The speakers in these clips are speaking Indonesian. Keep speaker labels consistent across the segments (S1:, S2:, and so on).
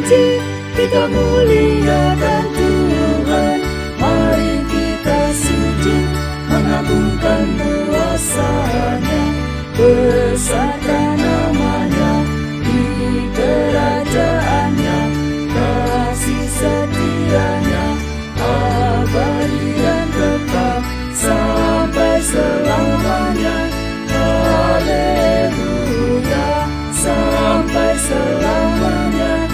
S1: puji, kita muliakan Tuhan. Mari kita sujud, mengagungkan kuasa-Nya, besarkan nama-Nya di kerajaan-Nya. Kasih setia-Nya abadi dan tetap sampai selamanya. Haleluya, sampai selamanya.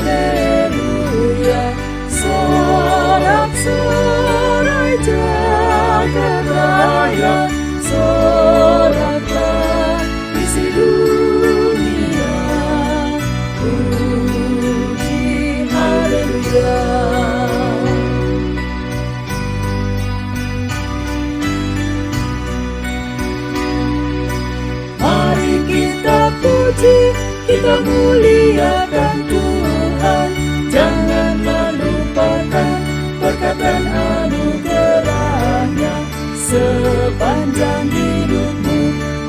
S1: Haleluya, sorak-sorai jagat raya, soraklah isi dunia, puji haleluya. Mari kita puji, kita muliakan Tuhan. Janganlah lupakan berkat dan anugerah-Nya sepanjang hidupmu.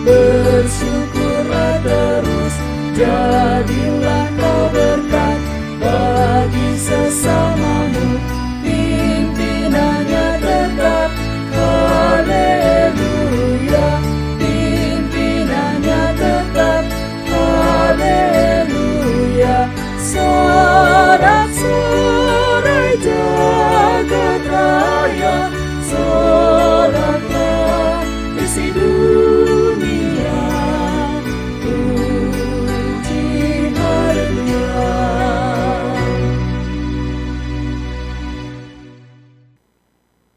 S1: Bersyukurlah terus, jadilah kau berkat bagi sesamamu. Pimpinannya tetap, haleluya. Pimpinannya tetap, haleluya. Sorak-sorai jagat raya, soraklah isi dunia, puji haleluya.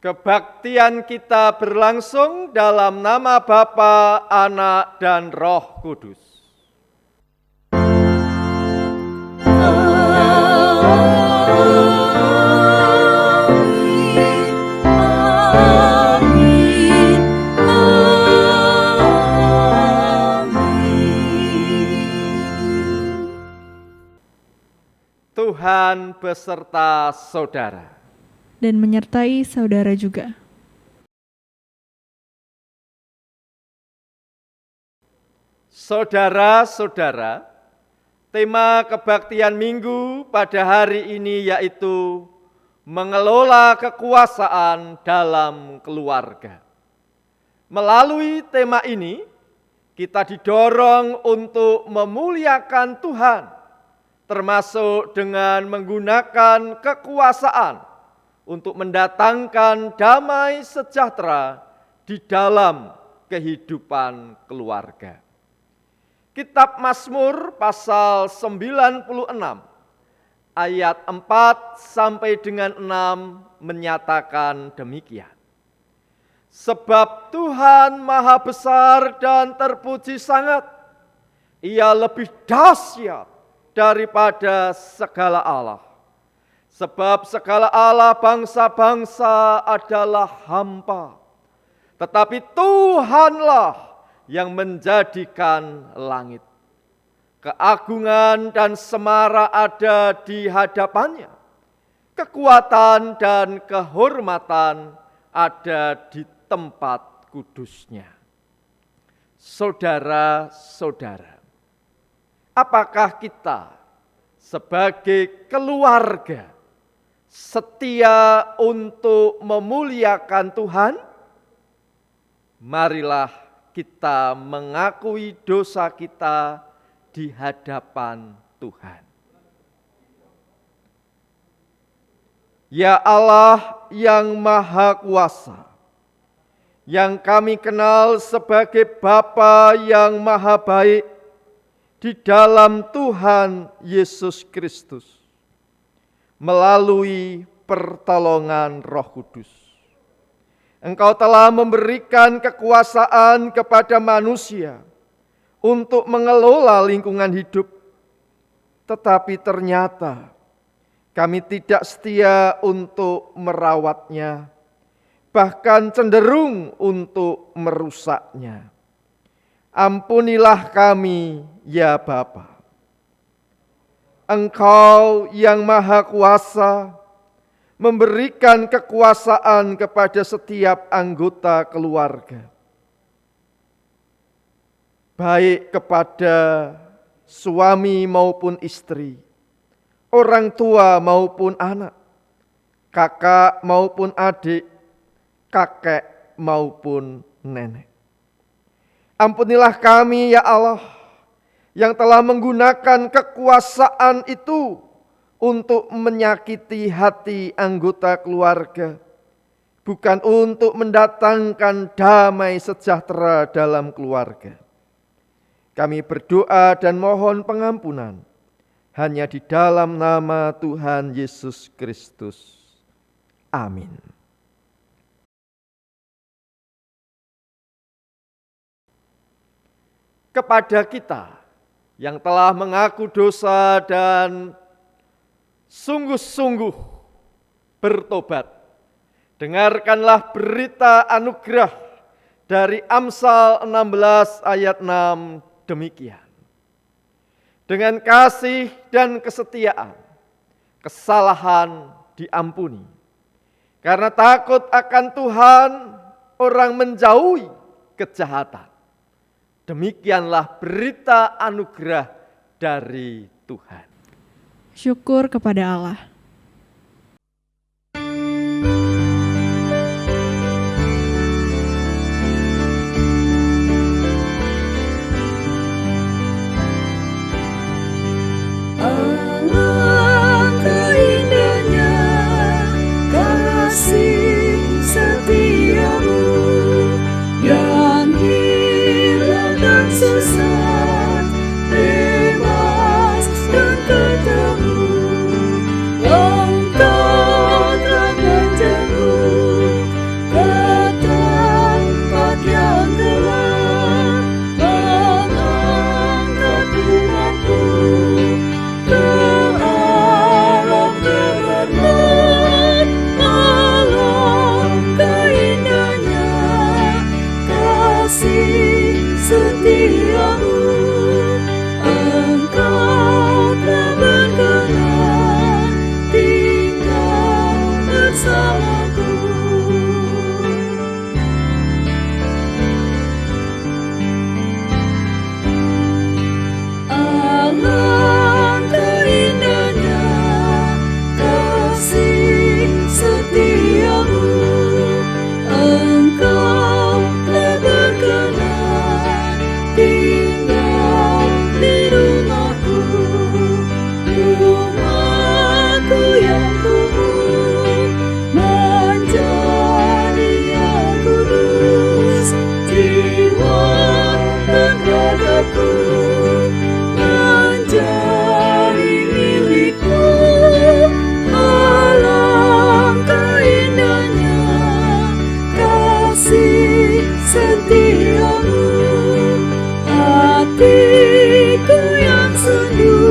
S2: Kebaktian kita berlangsung dalam nama Bapa, Anak, dan Roh Kudus. Tuhan beserta saudara.
S3: Dan menyertai saudara juga.
S2: Saudara-saudara, tema kebaktian minggu pada hari ini yaitu mengelola kekuasaan dalam keluarga. Melalui tema ini, kita didorong untuk memuliakan Tuhan, termasuk dengan menggunakan kekuasaan untuk mendatangkan damai sejahtera di dalam kehidupan keluarga. Kitab Mazmur pasal 96 ayat 4 sampai dengan 6 menyatakan demikian. Sebab Tuhan maha besar dan terpuji sangat, Ia lebih dahsyat daripada segala Allah. Sebab segala Allah bangsa-bangsa adalah hampa, tetapi Tuhanlah yang menjadikan langit. Keagungan dan semara ada di hadapannya, kekuatan dan kehormatan ada di tempat kudusnya. Saudara-saudara, apakah kita sebagai keluarga setia untuk memuliakan Tuhan? Marilah kita mengakui dosa kita di hadapan Tuhan. Ya Allah yang Maha Kuasa, yang kami kenal sebagai Bapa yang Maha Baik di dalam Tuhan Yesus Kristus, melalui pertolongan Roh Kudus. Engkau telah memberikan kekuasaan kepada manusia untuk mengelola lingkungan hidup, tetapi ternyata kami tidak setia untuk merawatnya, bahkan cenderung untuk merusaknya. Ampunilah kami, ya Bapa. Engkau yang Maha Kuasa memberikan kekuasaan kepada setiap anggota keluarga, baik kepada suami maupun istri, orang tua maupun anak, kakak maupun adik, kakek maupun nenek. Ampunilah kami ya Allah, yang telah menggunakan kekuasaan itu untuk menyakiti hati anggota keluarga, bukan untuk mendatangkan damai sejahtera dalam keluarga. Kami berdoa dan mohon pengampunan hanya di dalam nama Tuhan Yesus Kristus. Amin. Kepada kita yang telah mengaku dosa dan sungguh-sungguh bertobat, dengarkanlah berita anugerah dari Amsal 16 ayat 6 demikian. Dengan kasih dan kesetiaan, kesalahan diampuni. Karena takut akan Tuhan, orang menjauhi kejahatan. Demikianlah berita anugerah dari Tuhan.
S3: Syukur kepada Allah.
S1: Alangkah indahnya kasih setiamu yang hilang dan sesat, bebas dan ketemu. Engkau telah menjemput ke tempat yang gelap, mengangkat umatmu ke alam kebenaran. Alangkah indahnya kasih setiamu, Engkau telah berkenan tinggal bersamaku. Alangkah indahnya kasih setiamu, Engkau telah berkenan tinggal di rumahku. Rumahku yang kumuh menjadi yang kudus, jiwa dan ragaku menjadi milikmu. Alangkah indahnya kasih setiamu, hatiku yang sendu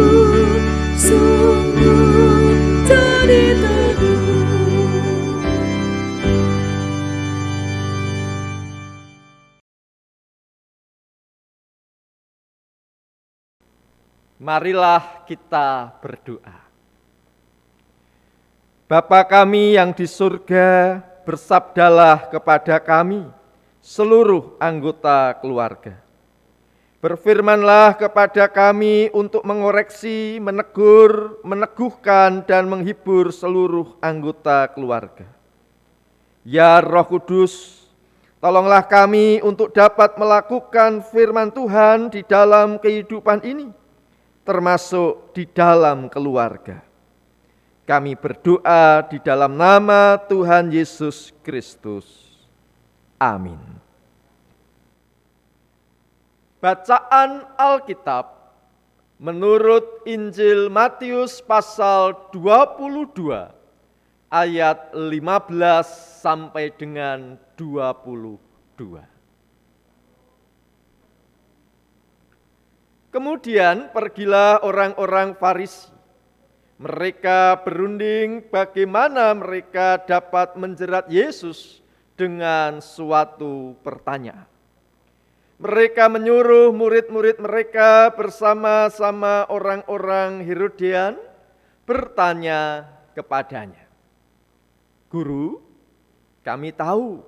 S1: sungguh jadi teduh.
S2: Marilah kita berdoa. Bapa kami yang di surga, bersabdalah kepada kami, seluruh anggota keluarga. Berfirmanlah kepada kami untuk mengoreksi, menegur, meneguhkan, dan menghibur seluruh anggota keluarga. Ya Roh Kudus, tolonglah kami untuk dapat melakukan firman Tuhan di dalam kehidupan ini, termasuk di dalam keluarga. Kami berdoa di dalam nama Tuhan Yesus Kristus. Amin. Bacaan Alkitab menurut Injil Matius pasal 22 ayat 15 sampai dengan 22. Kemudian pergilah orang-orang Farisi. Mereka berunding bagaimana mereka dapat menjerat Yesus dengan suatu pertanyaan. Mereka menyuruh murid-murid mereka bersama-sama orang-orang Herodian bertanya kepadanya, "Guru, kami tahu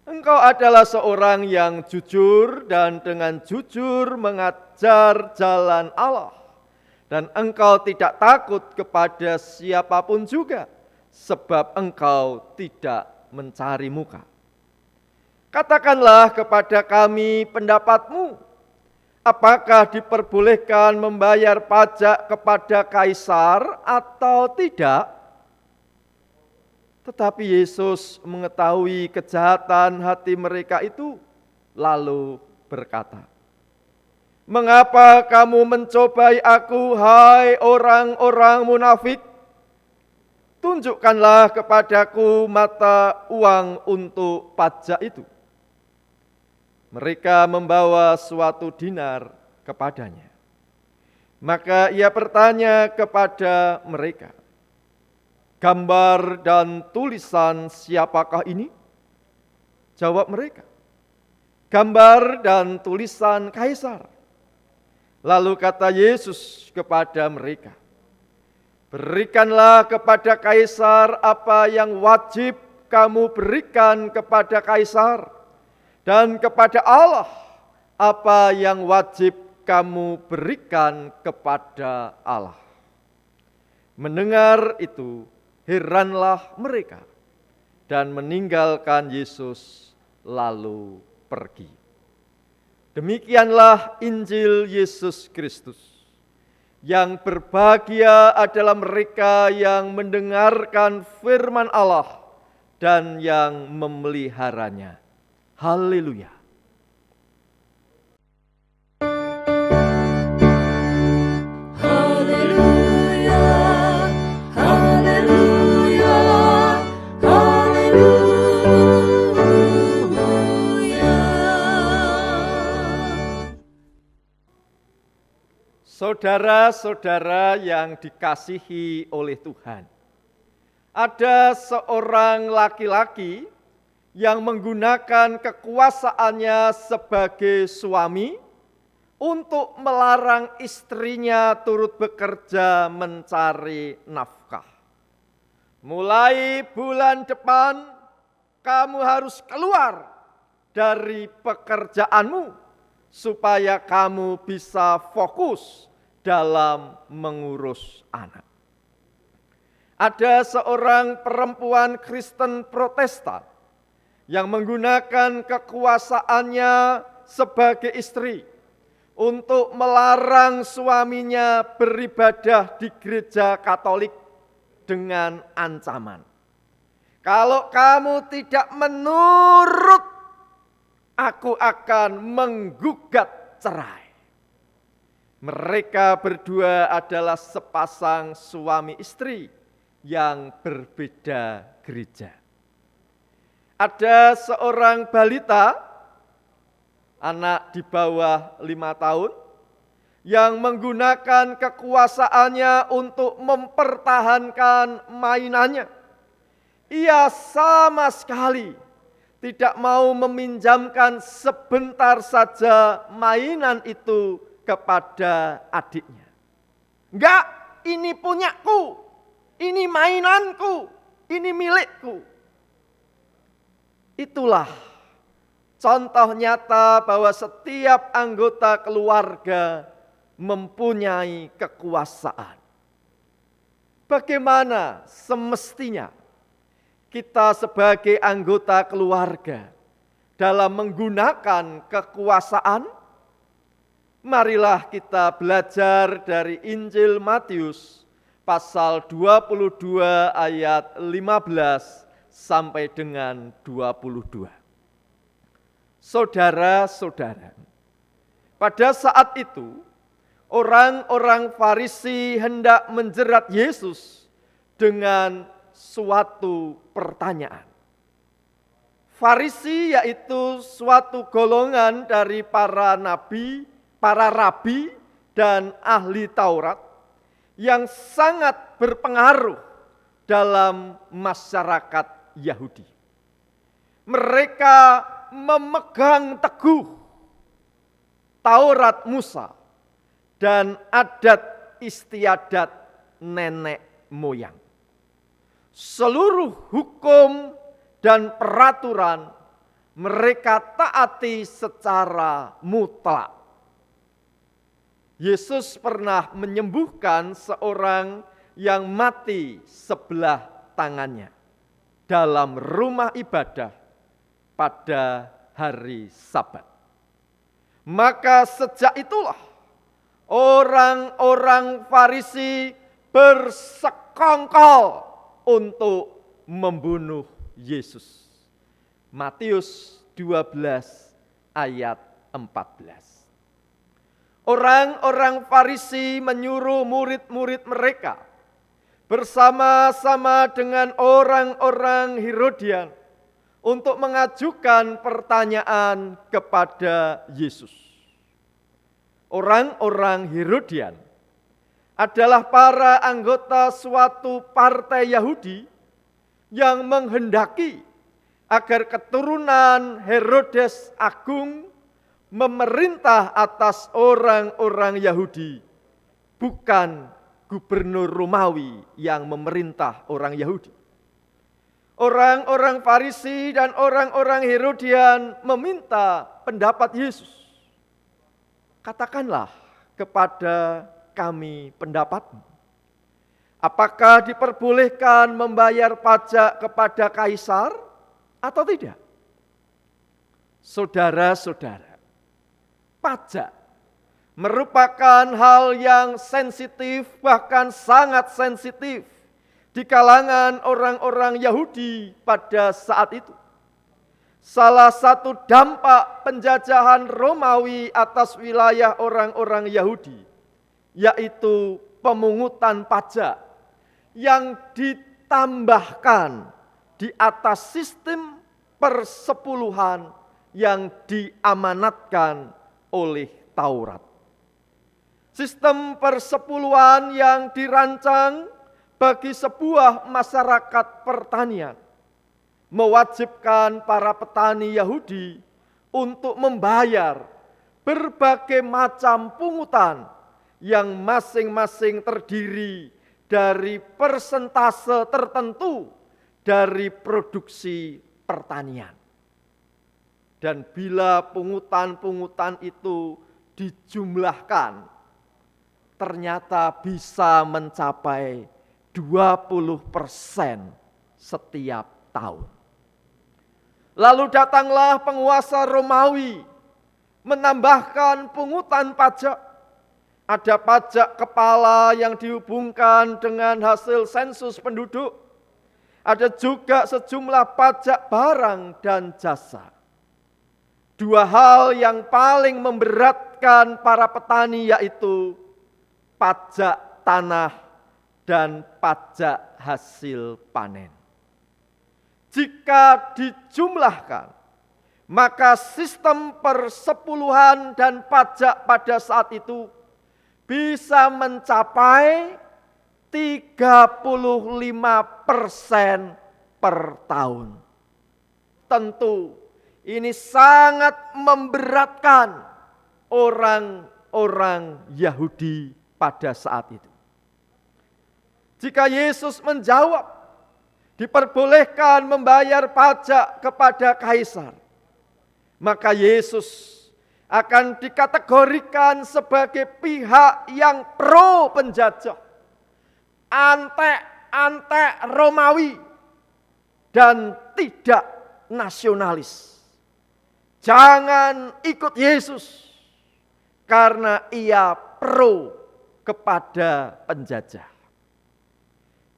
S2: Engkau adalah seorang yang jujur dan dengan jujur mengajar jalan Allah dan engkau tidak takut kepada siapapun juga, sebab engkau tidak mencari muka. Katakanlah kepada kami pendapatmu, apakah diperbolehkan membayar pajak kepada kaisar atau tidak? Tetapi Yesus mengetahui kejahatan hati mereka itu, lalu berkata, "Mengapa kamu mencobai aku, hai orang-orang munafik? Tunjukkanlah kepadaku mata uang untuk pajak itu." Mereka membawa suatu dinar kepadanya. Maka ia bertanya kepada mereka, "Gambar dan tulisan siapakah ini?" Jawab mereka, "Gambar dan tulisan kaisar." Lalu kata Yesus kepada mereka, "Berikanlah kepada kaisar apa yang wajib kamu berikan kepada kaisar, dan kepada Allah apa yang wajib kamu berikan kepada Allah." Mendengar itu, heranlah mereka dan meninggalkan Yesus lalu pergi. Demikianlah Injil Yesus Kristus. Yang berbahagia adalah mereka yang mendengarkan firman Allah dan yang memeliharanya. Haleluya.
S1: Haleluya, haleluya, haleluya.
S2: Saudara-saudara yang dikasihi oleh Tuhan, ada seorang laki-laki yang menggunakan kekuasaannya sebagai suami untuk melarang istrinya turut bekerja mencari nafkah. Mulai bulan depan, kamu harus keluar dari pekerjaanmu supaya kamu bisa fokus dalam mengurus anak. Ada seorang perempuan Kristen Protestan yang menggunakan kekuasaannya sebagai istri untuk melarang suaminya beribadah di gereja Katolik dengan ancaman, "Kalau kamu tidak menurut, aku akan menggugat cerai." Mereka berdua adalah sepasang suami istri yang berbeda gereja. Ada seorang balita, anak di bawah 5 tahun, yang menggunakan kekuasaannya untuk mempertahankan mainannya. Ia sama sekali tidak mau meminjamkan sebentar saja mainan itu kepada adiknya. "Enggak, ini punyaku, ini mainanku, ini milikku." Itulah contoh nyata bahwa setiap anggota keluarga mempunyai kekuasaan. Bagaimana semestinya kita sebagai anggota keluarga dalam menggunakan kekuasaan? Marilah kita belajar dari Injil Matius pasal 22 ayat 15 sampai dengan 22. Saudara-saudara, pada saat itu orang-orang Farisi hendak menjerat Yesus dengan suatu pertanyaan. Farisi yaitu suatu golongan dari para nabi, para rabi dan ahli Taurat yang sangat berpengaruh dalam masyarakat Yahudi. Mereka memegang teguh Taurat Musa dan adat istiadat nenek moyang. Seluruh hukum dan peraturan mereka taati secara mutlak. Yesus pernah menyembuhkan seorang yang mati sebelah tangannya dalam rumah ibadah pada hari Sabat. Maka sejak itulah orang-orang Farisi bersekongkol untuk membunuh Yesus. Matius 12 ayat 14. Orang-orang Farisi menyuruh murid-murid mereka bersama-sama dengan orang-orang Herodian untuk mengajukan pertanyaan kepada Yesus. Orang-orang Herodian adalah para anggota suatu partai Yahudi yang menghendaki agar keturunan Herodes Agung memerintah atas orang-orang Yahudi, bukan gubernur Romawi yang memerintah orang Yahudi. Orang-orang Farisi dan orang-orang Herodian meminta pendapat Yesus. Katakanlah kepada kami pendapatmu. Apakah diperbolehkan membayar pajak kepada kaisar atau tidak? Saudara-saudara, pajak merupakan hal yang sensitif, bahkan sangat sensitif di kalangan orang-orang Yahudi pada saat itu. Salah satu dampak penjajahan Romawi atas wilayah orang-orang Yahudi, yaitu pemungutan pajak yang ditambahkan di atas sistem persepuluhan yang diamanatkan oleh Taurat. Sistem persepuluhan yang dirancang bagi sebuah masyarakat pertanian mewajibkan para petani Yahudi untuk membayar berbagai macam pungutan yang masing-masing terdiri dari persentase tertentu dari produksi pertanian. Dan bila pungutan-pungutan itu dijumlahkan, ternyata bisa mencapai 20% setiap tahun. Lalu datanglah penguasa Romawi menambahkan pungutan pajak. Ada pajak kepala yang dihubungkan dengan hasil sensus penduduk. Ada juga sejumlah pajak barang dan jasa. Dua hal yang paling memberatkan para petani yaitu pajak tanah dan pajak hasil panen. Jika dijumlahkan, maka sistem persepuluhan dan pajak pada saat itu bisa mencapai 35% per tahun. Tentu ini sangat memberatkan orang-orang Yahudi pada saat itu. Jika Yesus menjawab, diperbolehkan membayar pajak kepada kaisar, maka Yesus akan dikategorikan sebagai pihak yang pro penjajah, antek Romawi, dan tidak nasionalis. Jangan ikut Yesus karena ia pro kepada penjajah.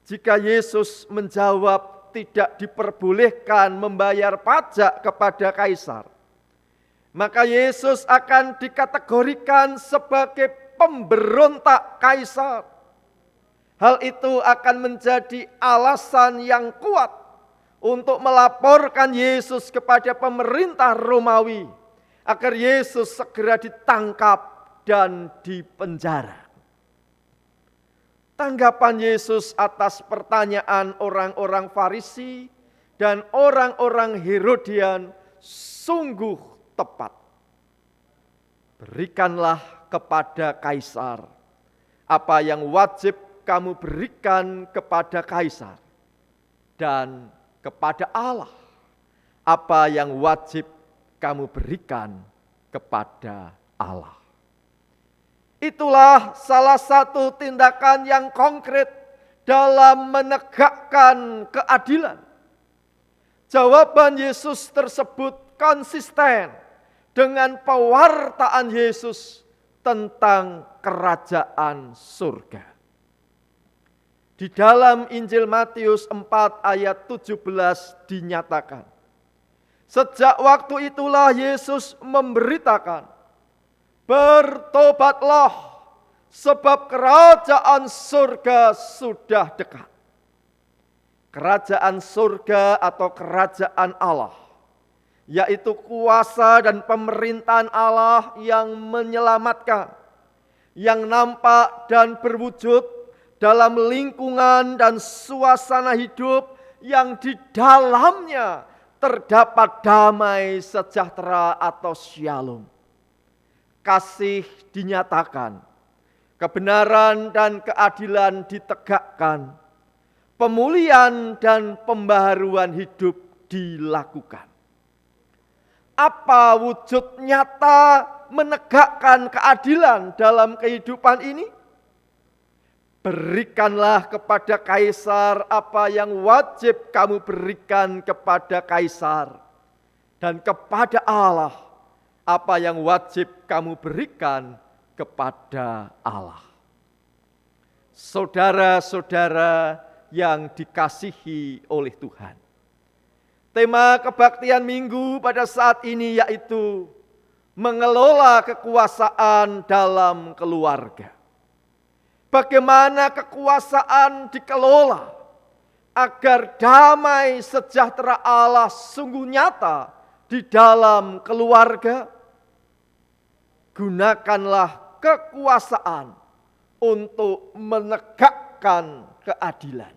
S2: Jika Yesus menjawab tidak diperbolehkan membayar pajak kepada kaisar, maka Yesus akan dikategorikan sebagai pemberontak kaisar. Hal itu akan menjadi alasan yang kuat untuk melaporkan Yesus kepada pemerintah Romawi agar Yesus segera ditangkap dan dipenjara. Tanggapan Yesus atas pertanyaan orang-orang Farisi dan orang-orang Herodian sungguh tepat. Berikanlah kepada kaisar apa yang wajib kamu berikan kepada kaisar, dan kepada Allah apa yang wajib kamu berikan kepada Allah. Itulah salah satu tindakan yang konkret dalam menegakkan keadilan. Jawaban Yesus tersebut konsisten dengan pewartaan Yesus tentang kerajaan surga. Di dalam Injil Matius 4 ayat 17 dinyatakan, sejak waktu itulah Yesus memberitakan, bertobatlah sebab kerajaan surga sudah dekat. Kerajaan surga atau kerajaan Allah, yaitu kuasa dan pemerintahan Allah yang menyelamatkan, yang nampak dan berwujud dalam lingkungan dan suasana hidup yang di dalamnya terdapat damai sejahtera atau shalom. Kasih dinyatakan, kebenaran dan keadilan ditegakkan, pemulihan dan pembaharuan hidup dilakukan. Apa wujud nyata menegakkan keadilan dalam kehidupan ini? Berikanlah kepada kaisar apa yang wajib kamu berikan kepada kaisar, dan kepada Allah apa yang wajib kamu berikan kepada Allah. Saudara-saudara yang dikasihi oleh Tuhan, tema kebaktian minggu pada saat ini yaitu mengelola kekuasaan dalam keluarga. Bagaimana kekuasaan dikelola agar damai sejahtera Allah sungguh nyata di dalam keluarga? Gunakanlah kekuasaan untuk menegakkan keadilan.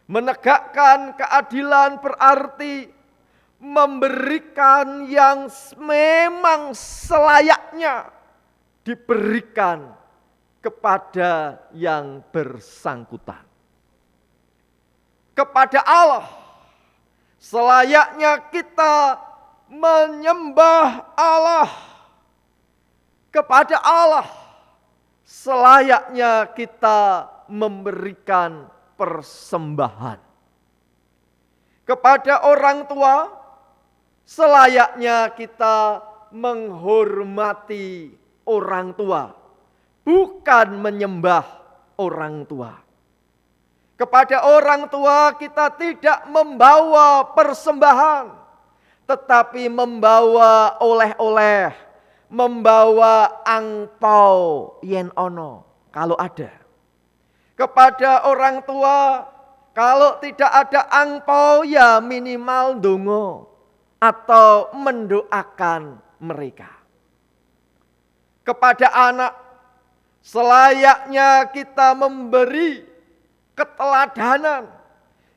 S2: Menegakkan keadilan berarti memberikan yang memang selayaknya diberikan kepada yang bersangkutan. Kepada Allah, selayaknya kita menyembah Allah. Kepada Allah, selayaknya kita memberikan persembahan. Kepada orang tua, selayaknya kita menghormati orang tua, bukan menyembah orang tua. Kepada orang tua kita tidak membawa persembahan, tetapi membawa oleh-oleh, membawa angpau yen ono kalau ada. Kepada orang tua, kalau tidak ada angpau ya minimal dongo atau mendoakan mereka. Kepada anak, selayaknya kita memberi keteladanan,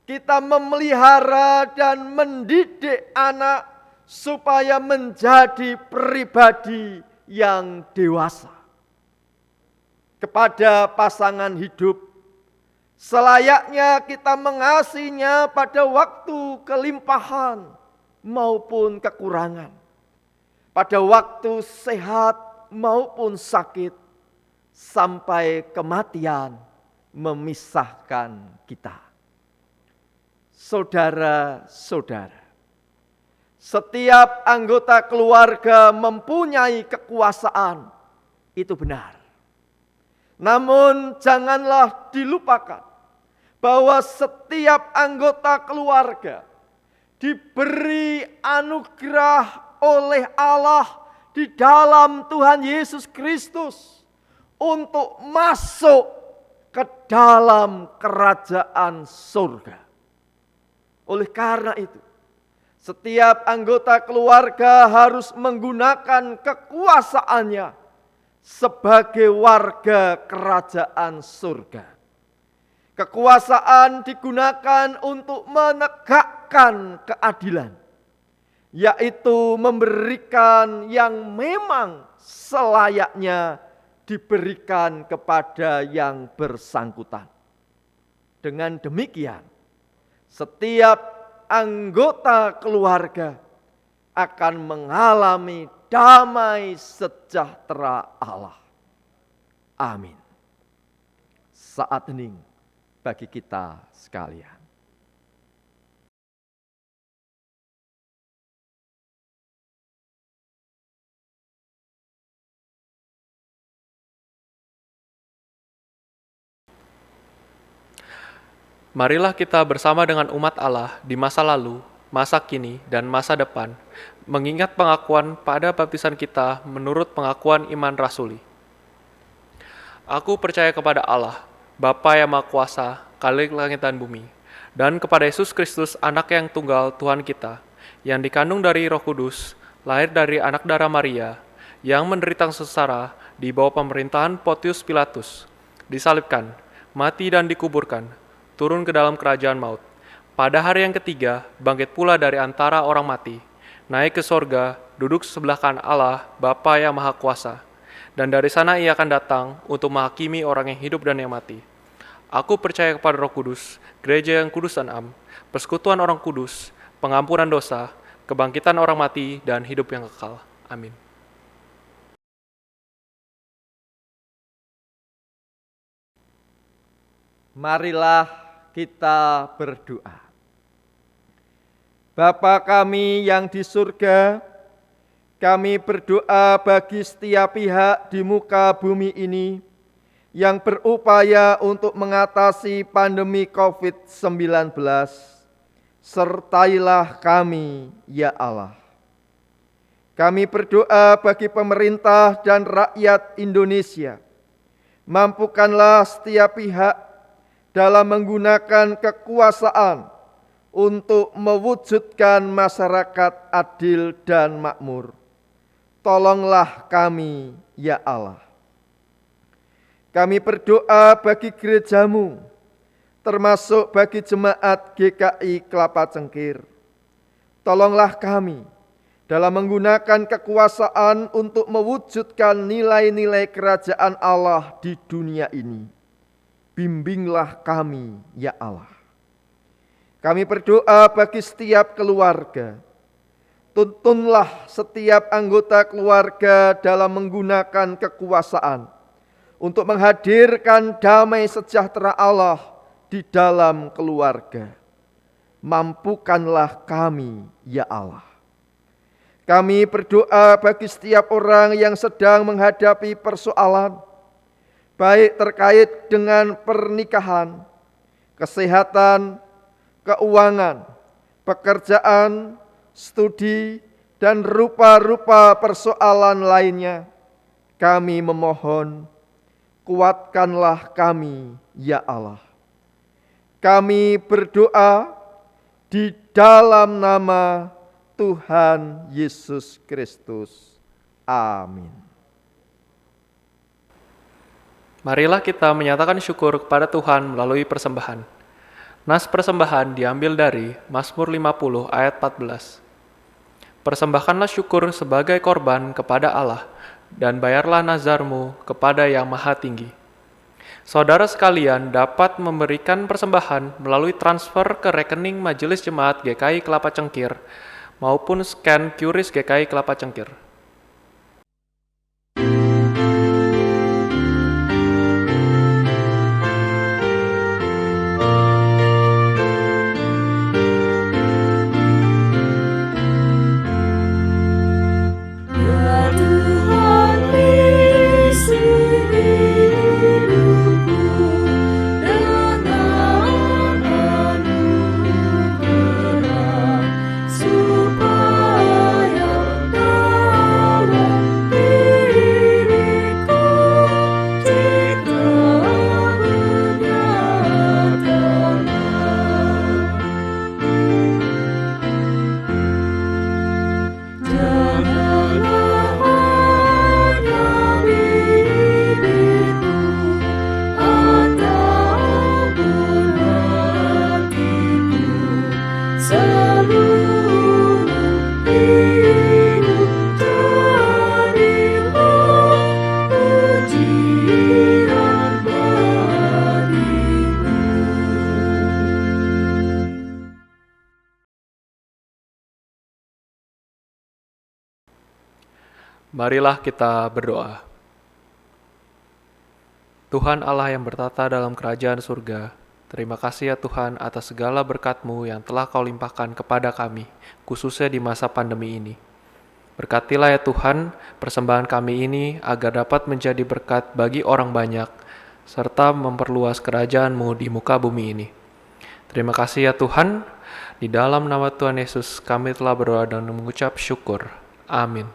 S2: kita memelihara dan mendidik anak supaya menjadi pribadi yang dewasa. Kepada pasangan hidup, selayaknya kita mengasihinya pada waktu kelimpahan maupun kekurangan, pada waktu sehat maupun sakit, sampai kematian memisahkan kita. Saudara-saudara, setiap anggota keluarga mempunyai kekuasaan, itu benar. Namun janganlah dilupakan bahwa setiap anggota keluarga diberi anugerah oleh Allah di dalam Tuhan Yesus Kristus untuk masuk ke dalam kerajaan surga. Oleh karena itu, setiap anggota keluarga harus menggunakan kekuasaannya sebagai warga kerajaan surga. Kekuasaan digunakan untuk menegakkan keadilan, yaitu memberikan yang memang selayaknya diberikan kepada yang bersangkutan. Dengan demikian, setiap anggota keluarga akan mengalami damai sejahtera Allah. Amin. Saat hening bagi kita sekalian.
S4: Marilah kita bersama dengan umat Allah di masa lalu, masa kini, dan masa depan, mengingat pengakuan pada baptisan kita menurut pengakuan iman rasuli. Aku percaya kepada Allah, Bapa yang Maha Kuasa, Khalik langit dan bumi, dan kepada Yesus Kristus, Anak yang tunggal Tuhan kita, yang dikandung dari Roh Kudus, lahir dari anak darah Maria, yang menderita sengsara di bawah pemerintahan Pontius Pilatus, disalibkan, mati dan dikuburkan, turun ke dalam kerajaan maut. Pada hari yang ketiga, bangkit pula dari antara orang mati, naik ke sorga, duduk sebelah kanan Allah, Bapa yang Maha Kuasa. Dan dari sana ia akan datang untuk menghakimi orang yang hidup dan yang mati. Aku percaya kepada Roh Kudus, gereja yang kudus dan am, persekutuan orang kudus, pengampunan dosa, kebangkitan orang mati, dan hidup yang kekal. Amin.
S2: Marilah kita berdoa. Bapa kami yang di surga, kami berdoa bagi setiap pihak di muka bumi ini yang berupaya untuk mengatasi pandemi COVID-19. Sertailah kami, ya Allah. Kami berdoa bagi pemerintah dan rakyat Indonesia. Mampukanlah setiap pihak dalam menggunakan kekuasaan untuk mewujudkan masyarakat adil dan makmur. Tolonglah kami, ya Allah. Kami berdoa bagi gerejamu, termasuk bagi jemaat GKI Kelapa Cengkir. Tolonglah kami dalam menggunakan kekuasaan untuk mewujudkan nilai-nilai kerajaan Allah di dunia ini. Bimbinglah kami, ya Allah. Kami berdoa bagi setiap keluarga. Tuntunlah setiap anggota keluarga dalam menggunakan kekuasaan untuk menghadirkan damai sejahtera Allah di dalam keluarga. Mampukanlah kami, ya Allah. Kami berdoa bagi setiap orang yang sedang menghadapi persoalan, baik terkait dengan pernikahan, kesehatan, keuangan, pekerjaan, studi, dan rupa-rupa persoalan lainnya. Kami memohon, kuatkanlah kami, ya Allah. Kami berdoa di dalam nama Tuhan Yesus Kristus. Amin.
S4: Marilah kita menyatakan syukur kepada Tuhan melalui persembahan. Nas persembahan diambil dari Mazmur 50 ayat 14. Persembahkanlah syukur sebagai korban kepada Allah, dan bayarlah nazarmu kepada Yang Maha Tinggi. Saudara sekalian dapat memberikan persembahan melalui transfer ke rekening Majelis Jemaat GKI Kelapa Cengkir maupun scan QRIS GKI Kelapa Cengkir. Marilah kita berdoa. Tuhan Allah yang bertata dalam kerajaan surga, terima kasih ya Tuhan atas segala berkat-Mu yang telah Kau limpahkan kepada kami, khususnya di masa pandemi ini. Berkatilah ya Tuhan persembahan kami ini agar dapat menjadi berkat bagi orang banyak, serta memperluas kerajaan-Mu di muka bumi ini. Terima kasih ya Tuhan, di dalam nama Tuhan Yesus kami telah berdoa dan mengucap syukur. Amin.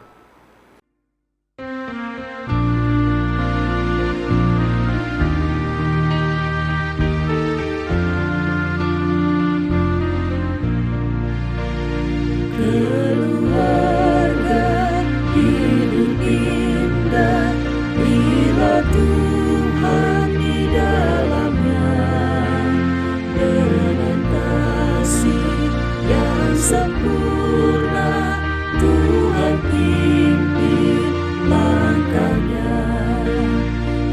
S1: Keluarga hidup indah bila Tuhan di dalamnya, dengan kasih yang sempurna Tuhan pimpin langkahnya.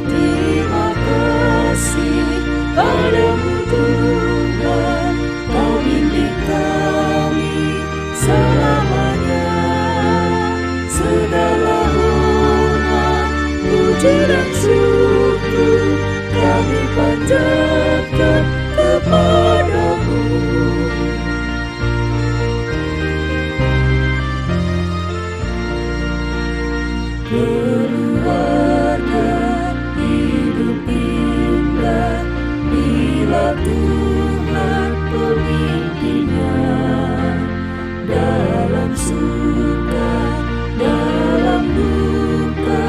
S1: Terima kasih padamu Tuhan, Kau bimbing kami selamanya. Segala hormat, puji dan syukur kami panjatkan kepadamu. Keluarga hidup indah bila Tuhan pemimpinnya, dalam suka, dalam duka,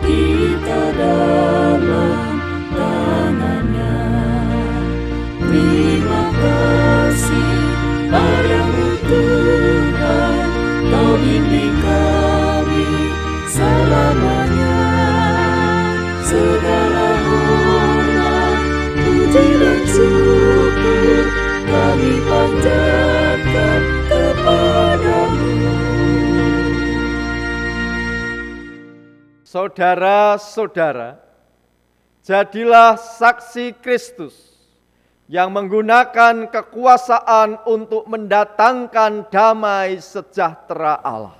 S1: kita dalam tangannya. Terima kasih padamu Tuhan, Kau bimbing kami selamanya. Segala hormat, puji dan syukur kami panjatkan kepadamu.
S2: Saudara-saudara, jadilah saksi Kristus yang menggunakan kekuasaan untuk mendatangkan damai sejahtera Allah.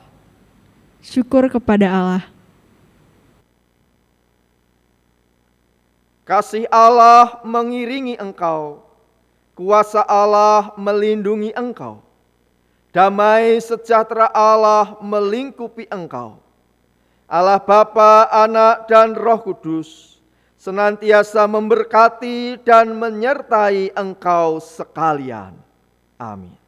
S3: Syukur kepada Allah.
S2: Kasih Allah mengiringi engkau, kuasa Allah melindungi engkau, damai sejahtera Allah melingkupi engkau. Allah Bapa, Anak, dan Roh Kudus senantiasa memberkati dan menyertai engkau sekalian. Amin.